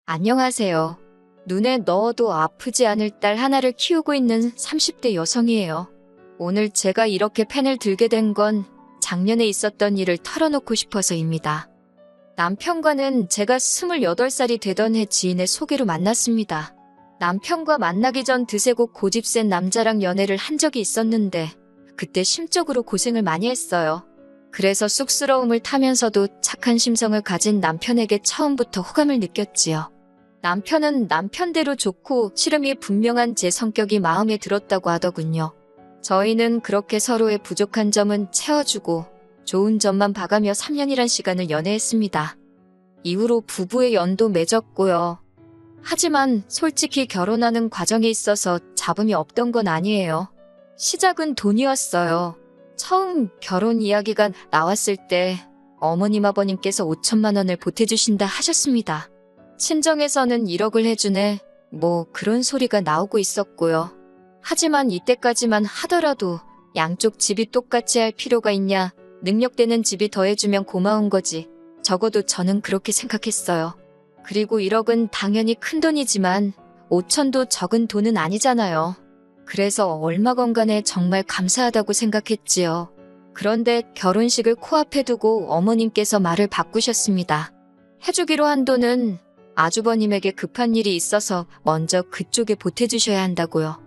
안녕하세요. 눈에 넣어도 아프지 않을 딸 하나를 키우고 있는 30대 여성이에요. 오늘 제가 이렇게 펜을 들게 된 건 작년에 있었던 일을 털어놓고 싶어서입니다. 남편과는 제가 28살이 되던 해 지인의 소개로 만났습니다. 남편과 만나기 전 드세고 고집 센 남자랑 연애를 한 적이 있었는데 그때 심적으로 고생을 많이 했어요. 그래서 쑥스러움을 타면서도 착한 심성을 가진 남편에게 처음부터 호감을 느꼈지요. 남편은 남편대로 좋고 시름이 분명한 제 성격이 마음에 들었다고 하더군요. 저희는 그렇게 서로의 부족한 점은 채워주고 좋은 점만 봐가며 3년이란 시간을 연애했습니다. 이후로 부부의 연도 맺었고요. 하지만 솔직히 결혼하는 과정에 있어서 잡음이 없던 건 아니에요. 시작은 돈이었어요. 처음 결혼 이야기가 나왔을 때 어머님 아버님께서 5천만 원을 보태주신다 하셨습니다. 친정에서는 1억을 해주네, 뭐 그런 소리가 나오고 있었고요. 하지만 이때까지만 하더라도 양쪽 집이 똑같이 할 필요가 있냐, 능력되는 집이 더해주면 고마운 거지. 적어도 저는 그렇게 생각했어요. 그리고 1억은 당연히 큰 돈이지만 5천도 적은 돈은 아니잖아요. 그래서 얼마건 간에 정말 감사하다고 생각했지요. 그런데 결혼식을 코앞에 두고 어머님께서 말을 바꾸셨습니다. 해주기로 한 돈은 아주버님에게 급한 일이 있어서 먼저 그쪽에 보태주셔야 한다고요.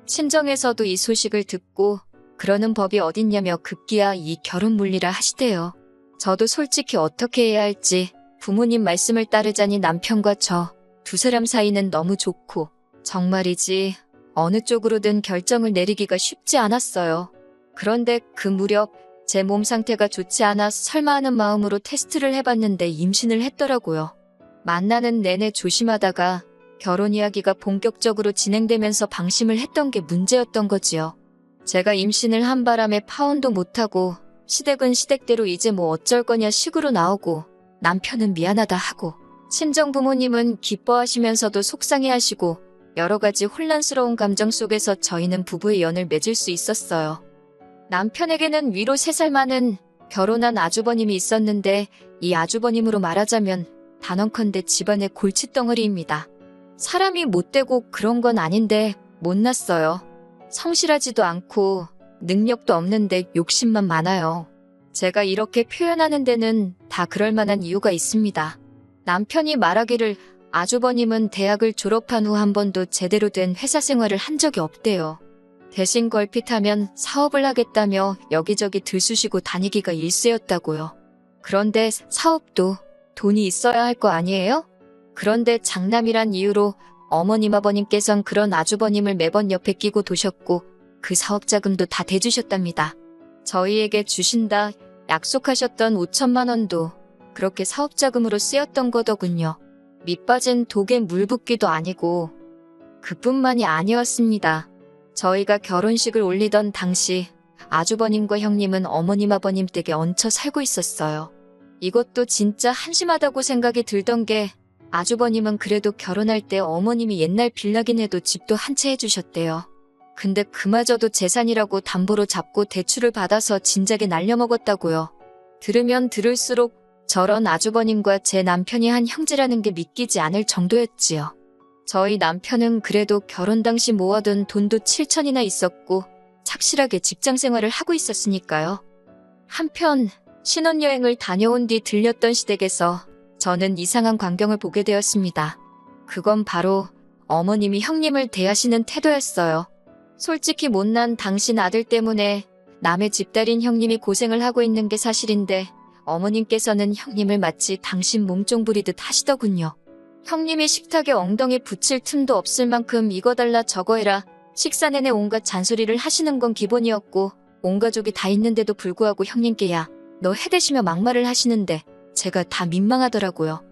친정에서도 이 소식을 듣고 그러는 법이 어딨냐며 급기야 이 결혼 물리라 하시대요. 저도 솔직히 어떻게 해야 할지 부모님 말씀을 따르자니 남편과 저 두 사람 사이는 너무 좋고 정말이지 어느 쪽으로든 결정을 내리기가 쉽지 않았어요. 그런데 그 무렵 제 몸 상태가 좋지 않아 설마 하는 마음으로 테스트를 해봤는데 임신을 했더라고요. 만나는 내내 조심하다가 결혼 이야기가 본격적으로 진행되면서 방심을 했던 게 문제였던 거지요. 제가 임신을 한 바람에 파혼도 못하고 시댁은 시댁대로 이제 뭐 어쩔 거냐 식으로 나오고 남편은 미안하다 하고 친정 부모님은 기뻐하시면서도 속상해하시고 여러 가지 혼란스러운 감정 속에서 저희는 부부의 연을 맺을 수 있었어요. 남편에게는 위로 3살 많은 결혼한 아주버님이 있었는데 이 아주버님으로 말하자면 단언컨대 집안의 골칫덩어리입니다. 사람이 못되고 그런 건 아닌데 못났어요. 성실하지도 않고 능력도 없는데 욕심만 많아요. 제가 이렇게 표현하는 데는 다 그럴 만한 이유가 있습니다. 남편이 말하기를 아주버님은 대학을 졸업한 후 한 번도 제대로 된 회사 생활을 한 적이 없대요. 대신 걸핏하면 사업을 하겠다며 여기저기 들쑤시고 다니기가 일쑤였다고요. 그런데 사업도 돈이 있어야 할 거 아니에요? 그런데 장남이란 이유로 어머님 아버님께선 그런 아주버님을 매번 옆에 끼고 도셨고 그 사업 자금도 다 대주셨답니다. 저희에게 주신다 약속하셨던 5천만 원도 그렇게 사업 자금으로 쓰였던 거더군요. 밑빠진 독에 물 붓기도 아니고 그뿐만이 아니었습니다. 저희가 결혼식을 올리던 당시 아주버님과 형님은 어머님 아버님 댁에 얹혀 살고 있었어요. 이것도 진짜 한심하다고 생각이 들던 게 아주버님은 그래도 결혼할 때 어머님이 옛날 빌라긴 해도 집도 한 채 해주셨대요. 근데 그마저도 재산이라고 담보로 잡고 대출을 받아서 진작에 날려먹었다고요. 들으면 들을수록 저런 아주버님과 제 남편이 한 형제라는 게 믿기지 않을 정도였지요. 저희 남편은 그래도 결혼 당시 모아둔 돈도 7천이나 있었고 착실하게 직장 생활을 하고 있었으니까요. 한편 신혼여행을 다녀온 뒤 들렸던 시댁에서 저는 이상한 광경을 보게 되었습니다. 그건 바로 어머님이 형님을 대하시는 태도였어요. 솔직히 못난 당신 아들 때문에 남의 집딸인 형님이 고생을 하고 있는 게 사실인데 어머님께서는 형님을 마치 당신 몸종 부리듯 하시더군요. 형님이 식탁에 엉덩이 붙일 틈도 없을 만큼 이거 달라 저거 해라 식사 내내 온갖 잔소리를 하시는 건 기본이었고 온 가족이 다 있는데도 불구하고 형님께 야 너 해대시며 막말을 하시는데 제가 다 민망하더라고요.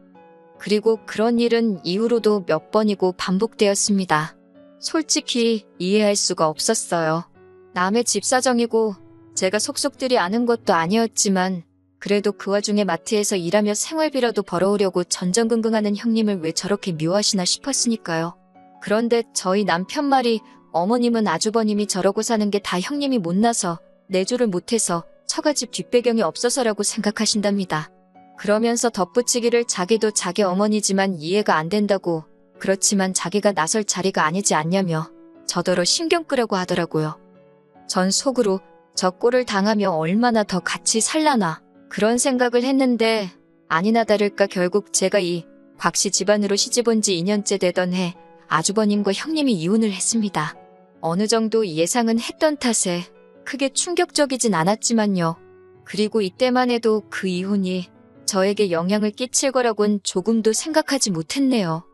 그리고 그런 일은 이후로도 몇 번이고 반복되었습니다. 솔직히 이해할 수가 없었어요. 남의 집 사정이고 제가 속속들이 아는 것도 아니었지만 그래도 그 와중에 마트에서 일하며 생활비라도 벌어오려고 전전긍긍하는 형님을 왜 저렇게 묘하시나 싶었으니까요. 그런데 저희 남편 말이 어머님은 아주버님이 저러고 사는 게 다 형님이 못나서 내조를 못해서 처가집 뒷배경이 없어서라고 생각하신답니다. 그러면서 덧붙이기를 자기도 자기 어머니지만 이해가 안 된다고, 그렇지만 자기가 나설 자리가 아니지 않냐며 저더러 신경 끄라고 하더라고요. 전 속으로 저 꼴을 당하며 얼마나 더 같이 살라나 그런 생각을 했는데, 아니나 다를까 결국 제가 이 곽씨 집안으로 시집 온 지 2년째 되던 해 아주버님과 형님이 이혼을 했습니다. 어느 정도 예상은 했던 탓에 크게 충격적이진 않았지만요. 그리고 이때만 해도 그 이혼이 저에게 영향을 끼칠 거라곤 조금도 생각하지 못했네요.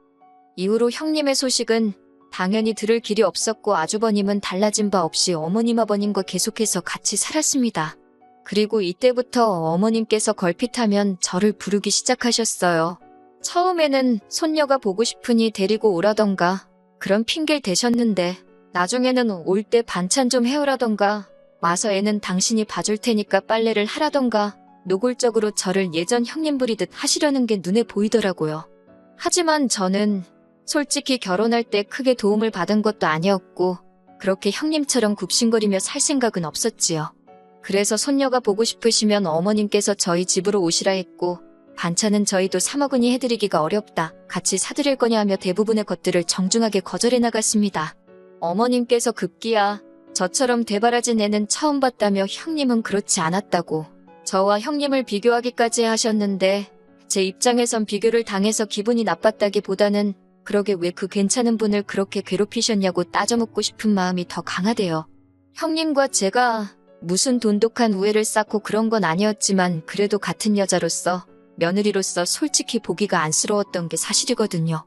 이후로 형님의 소식은 당연히 들을 길이 없었고 아주버님은 달라진 바 없이 어머님 아버님과 계속해서 같이 살았습니다. 그리고 이때부터 어머님께서 걸핏하면 저를 부르기 시작하셨어요. 처음에는 손녀가 보고 싶으니 데리고 오라던가 그런 핑계를 대셨는데, 나중에는 올 때 반찬 좀 해오라던가 와서 애는 당신이 봐줄 테니까 빨래를 하라던가 노골적으로 저를 예전 형님 부리듯 하시려는 게 눈에 보이더라고요. 하지만 저는 솔직히 결혼할 때 크게 도움을 받은 것도 아니었고 그렇게 형님처럼 굽신거리며 살 생각은 없었지요. 그래서 손녀가 보고 싶으시면 어머님께서 저희 집으로 오시라 했고, 반찬은 저희도 사 먹으니 해드리기가 어렵다, 같이 사드릴 거냐 하며 대부분의 것들을 정중하게 거절해 나갔습니다. 어머님께서 급기야 저처럼 대바라진 애는 처음 봤다며 형님은 그렇지 않았다고 저와 형님을 비교하기까지 하셨는데, 제 입장에선 비교를 당해서 기분이 나빴다기보다는 그러게 왜 그 괜찮은 분을 그렇게 괴롭히셨냐고 따져묻고 싶은 마음이 더 강하대요. 형님과 제가 무슨 돈독한 우애를 쌓고 그런 건 아니었지만 그래도 같은 여자로서, 며느리로서 솔직히 보기가 안쓰러웠던 게 사실이거든요.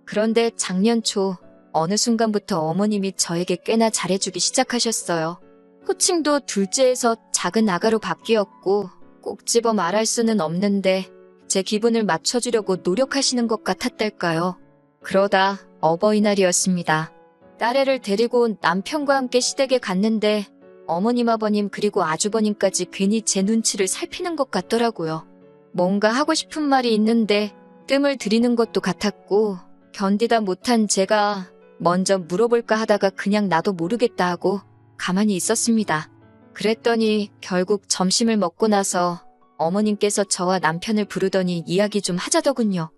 그런데 작년 초 어느 순간부터 어머님이 저에게 꽤나 잘해주기 시작하셨어요. 호칭도 둘째에서 작은 아가로 바뀌었고 꼭 집어 말할 수는 없는데 제 기분을 맞춰주려고 노력하시는 것 같았달까요. 그러다 어버이날이었습니다. 딸애를 데리고 온 남편과 함께 시댁에 갔는데 어머님 아버님 그리고 아주버님까지 괜히 제 눈치를 살피는 것 같더라고요. 뭔가 하고 싶은 말이 있는데 뜸을 들이는 것도 같았고, 견디다 못한 제가 먼저 물어볼까 하다가 그냥 나도 모르겠다 하고 가만히 있었습니다. 그랬더니 결국 점심을 먹고 나서 어머님께서 저와 남편을 부르더니 이야기 좀 하자더군요.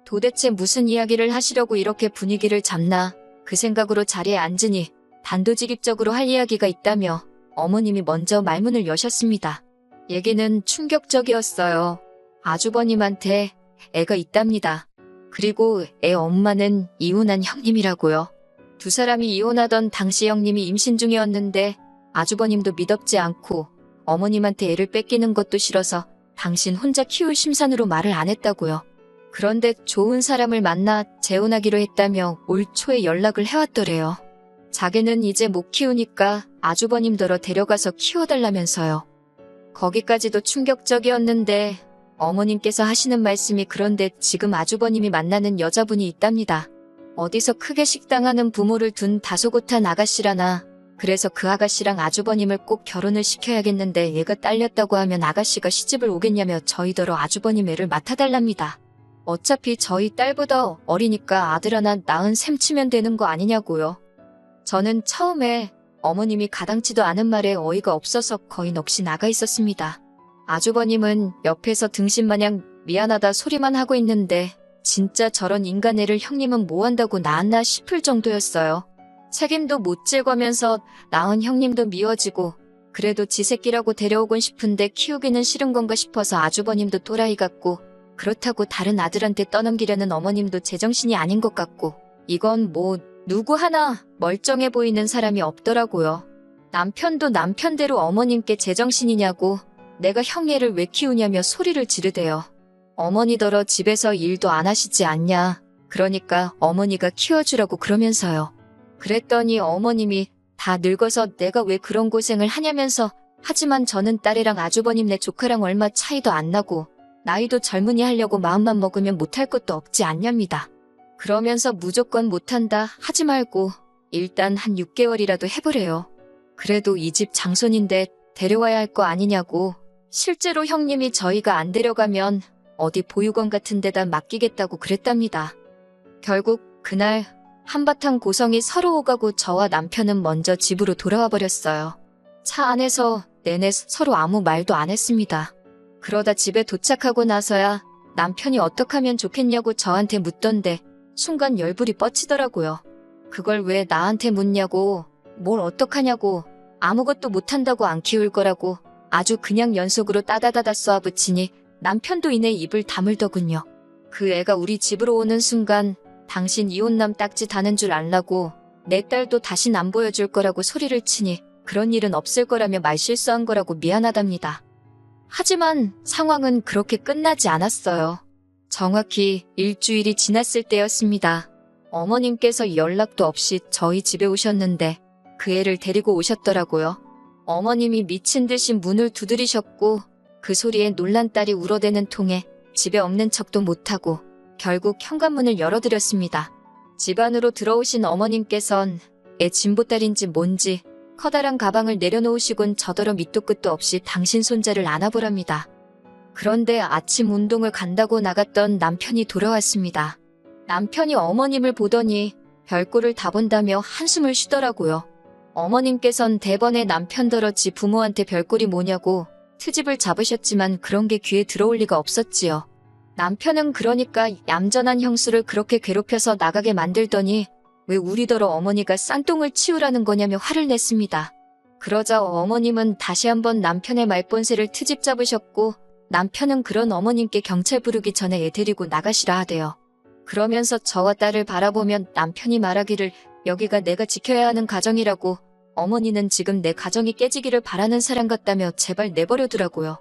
도대체 무슨 이야기를 하시려고 이렇게 분위기를 잡나 그 생각으로 자리에 앉으니 단도직입적으로 할 이야기가 있다며 어머님이 먼저 말문을 여셨습니다. 얘기는 충격적이었어요. 아주버님한테 애가 있답니다. 그리고 애 엄마는 이혼한 형님이라고요. 두 사람이 이혼하던 당시 형님이 임신 중이었는데 아주버님도 미덥지 않고 어머님한테 애를 뺏기는 것도 싫어서 당신 혼자 키울 심산으로 말을 안 했다고요. 그런데 좋은 사람을 만나 재혼하기로 했다며 올 초에 연락을 해왔더래요. 자기는 이제 못 키우니까 아주버님더러 데려가서 키워달라면서요. 거기까지도 충격적이었는데 어머님께서 하시는 말씀이 그런데 지금 아주버님이 만나는 여자분이 있답니다. 어디서 크게 식당하는 부모를 둔 다소곳한 아가씨라나. 그래서 그 아가씨랑 아주버님을 꼭 결혼을 시켜야겠는데 얘가 딸렸다고 하면 아가씨가 시집을 오겠냐며 저희더러 아주버님 애를 맡아달랍니다. 어차피 저희 딸보다 어리니까 아들 하나 낳은 셈 치면 되는 거 아니냐고요. 저는 처음에 어머님이 가당치도 않은 말에 어이가 없어서 거의 넋이 나가 있었습니다. 아주버님은 옆에서 등신마냥 미안하다 소리만 하고 있는데 진짜 저런 인간 애를 형님은 뭐 한다고 낳았나 싶을 정도였어요. 책임도 못 질거면서 낳은 형님도 미워지고 그래도 지 새끼라고 데려오곤 싶은데 키우기는 싫은 건가 싶어서 아주버님도 또라이 같고 그렇다고 다른 아들한테 떠넘기려는 어머님도 제정신이 아닌 것 같고 이건 뭐 누구 하나 멀쩡해 보이는 사람이 없더라고요. 남편도 남편대로 어머님께 제정신이냐고 내가 형애를 왜 키우냐며 소리를 지르대요. 어머니더러 집에서 일도 안 하시지 않냐. 그러니까 어머니가 키워주라고 그러면서요. 그랬더니 어머님이 다 늙어서 내가 왜 그런 고생을 하냐면서 하지만 저는 딸이랑 아주버님네 조카랑 얼마 차이도 안 나고 나이도 젊은이 하려고 마음만 먹으면 못할 것도 없지 않냐입니다. 그러면서 무조건 못한다 하지 말고 일단 한 6개월이라도 해보래요. 그래도 이 집 장손인데 데려와야 할 거 아니냐고. 실제로 형님이 저희가 안 데려가면 어디 보육원 같은 데다 맡기겠다고 그랬답니다. 결국 그날 한바탕 고성이 서로 오가고 저와 남편은 먼저 집으로 돌아와 버렸어요. 차 안에서 내내 서로 아무 말도 안 했습니다. 그러다 집에 도착하고 나서야 남편이 어떻게 하면 좋겠냐고 저한테 묻던데 순간 열불이 뻗치더라고요. 그걸 왜 나한테 묻냐고, 뭘 어떡하냐고, 아무것도 못한다고 안 키울 거라고 아주 그냥 연속으로 따다다다 쏘아붙이니 남편도 이내 입을 다물더군요. 그 애가 우리 집으로 오는 순간 당신 이혼남 딱지 다는 줄 알라고 내 딸도 다신 안 보여줄 거라고 소리를 치니 그런 일은 없을 거라며 말실수한 거라고 미안하답니다. 하지만 상황은 그렇게 끝나지 않았어요. 정확히 일주일이 지났을 때였습니다. 어머님께서 연락도 없이 저희 집에 오셨는데 그 애를 데리고 오셨더라고요. 어머님이 미친 듯이 문을 두드리셨고 그 소리에 놀란 딸이 울어대는 통에 집에 없는 척도 못하고 결국 현관문을 열어드렸습니다. 집 안으로 들어오신 어머님께선 애 진보딸인지 뭔지 커다란 가방을 내려놓으시곤 저더러 밑도 끝도 없이 당신 손자를 안아보랍니다. 그런데 아침 운동을 간다고 나갔던 남편이 돌아왔습니다. 남편이 어머님을 보더니 별꼴을 다 본다며 한숨을 쉬더라고요. 어머님께선 대번에 남편더러 지 부모한테 별꼴이 뭐냐고 트집을 잡으셨지만 그런 게 귀에 들어올 리가 없었지요. 남편은 그러니까 얌전한 형수를 그렇게 괴롭혀서 나가게 만들더니 왜 우리더러 어머니가 싼똥을 치우라는 거냐며 화를 냈습니다. 그러자 어머님은 다시 한번 남편의 말본세를 트집 잡으셨고 남편은 그런 어머님께 경찰 부르기 전에 애 데리고 나가시라 하대요. 그러면서 저와 딸을 바라보면 남편이 말하기를 여기가 내가 지켜야 하는 가정이라고 어머니는 지금 내 가정이 깨지기를 바라는 사람 같다며 제발 내버려두라고요.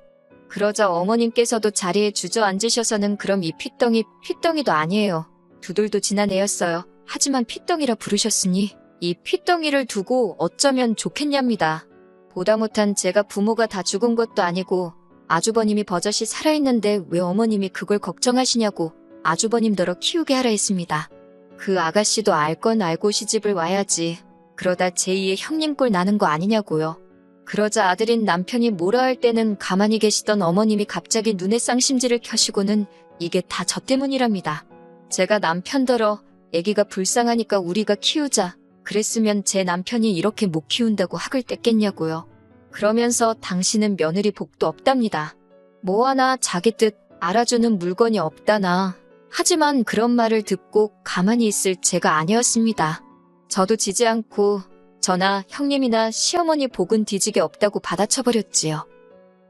그러자 어머님께서도 자리에 주저앉으셔서는 그럼 이 핏덩이도 아니에요. 두들도 지난 애였어요. 하지만 핏덩이라 부르셨으니 이 핏덩이를 두고 어쩌면 좋겠냐입니다. 보다 못한 제가 부모가 다 죽은 것도 아니고 아주버님이 버젓이 살아있는데 왜 어머님이 그걸 걱정하시냐고 아주버님더러 키우게 하라 했습니다. 그 아가씨도 알 건 알고 시집을 와야지. 그러다 제2의 형님 꼴 나는 거 아니냐고요. 그러자 아들인 남편이 뭐라 할 때는 가만히 계시던 어머님이 갑자기 눈에 쌍심지를 켜시고는 이게 다 저 때문이랍니다. 제가 남편더러 애기가 불쌍하니까 우리가 키우자. 그랬으면 제 남편이 이렇게 못 키운다고 학을 뗐겠냐고요. 그러면서 당신은 며느리 복도 없답니다. 뭐 하나 자기 뜻 알아주는 물건이 없다나. 하지만 그런 말을 듣고 가만히 있을 제가 아니었습니다. 저도 지지 않고 저나 형님이나 시어머니 복은 뒤지게 없다고 받아쳐버렸지요.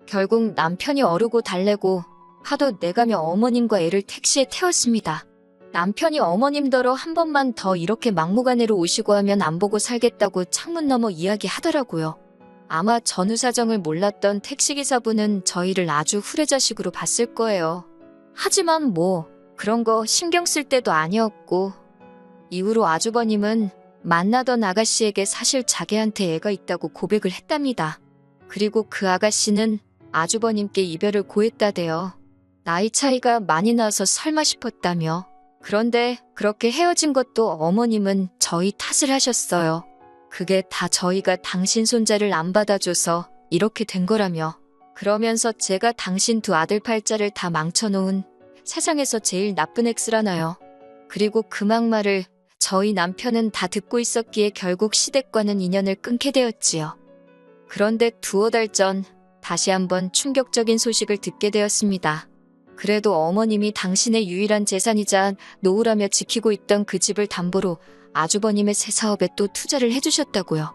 결국 남편이 어르고 달래고 하도 내가며 어머님과 애를 택시에 태웠습니다. 남편이 어머님더러 한 번만 더 이렇게 막무가내로 오시고 하면 안 보고 살겠다고 창문 너머 이야기하더라고요. 아마 전후 사정을 몰랐던 택시기사분은 저희를 아주 후레자식으로 봤을 거예요. 하지만 뭐 그런 거 신경 쓸 때도 아니었고 이후로 아주버님은 만나던 아가씨에게 사실 자기한테 애가 있다고 고백을 했답니다. 그리고 그 아가씨는 아주버님께 이별을 고했다대요. 나이 차이가 많이 나서 설마 싶었다며. 그런데 그렇게 헤어진 것도 어머님은 저희 탓을 하셨어요. 그게 다 저희가 당신 손자를 안 받아줘서 이렇게 된 거라며. 그러면서 제가 당신 두 아들 팔자를 다 망쳐놓은 세상에서 제일 나쁜 엑스라나요. 그리고 그 막말을 저희 남편은 다 듣고 있었기에 결국 시댁과는 인연을 끊게 되었지요. 그런데 두어 달 전 다시 한번 충격적인 소식을 듣게 되었습니다. 그래도 어머님이 당신의 유일한 재산이자 노후라며 지키고 있던 그 집을 담보로 아주버님의 새 사업에 또 투자를 해주셨다고요.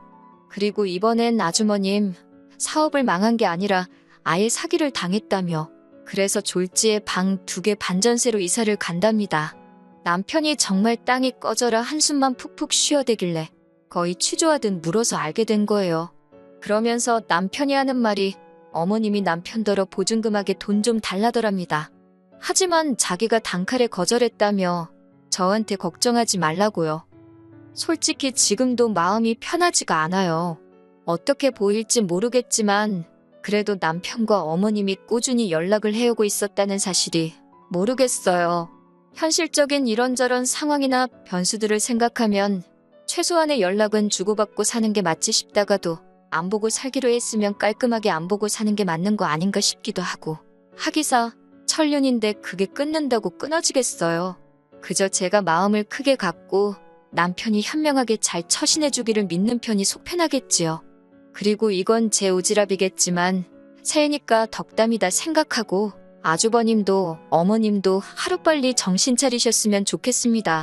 그리고 이번엔 아주머님 사업을 망한 게 아니라 아예 사기를 당했다며. 그래서 졸지에 방 2개 반전세로 이사를 간답니다. 남편이 정말 땅이 꺼져라 한숨만 푹푹 쉬어대길래 거의 취조하듯 물어서 알게 된 거예요. 그러면서 남편이 하는 말이 어머님이 남편더러 보증금하게 돈 좀 달라더랍니다. 하지만 자기가 단칼에 거절했다며 저한테 걱정하지 말라고요. 솔직히 지금도 마음이 편하지가 않아요. 어떻게 보일지 모르겠지만 그래도 남편과 어머님이 꾸준히 연락을 해오고 있었다는 사실이 모르겠어요. 현실적인 이런저런 상황이나 변수들을 생각하면 최소한의 연락은 주고받고 사는 게 맞지 싶다가도 안 보고 살기로 했으면 깔끔하게 안 보고 사는 게 맞는 거 아닌가 싶기도 하고. 하기사 천륜인데 그게 끊는다고 끊어지겠어요. 그저 제가 마음을 크게 갖고 남편이 현명하게 잘 처신해주기를 믿는 편이 속 편하겠지요. 그리고 이건 제 오지랖이겠지만 새해니까 덕담이다 생각하고 아주버님도 어머님도 하루빨리 정신 차리셨으면 좋겠습니다.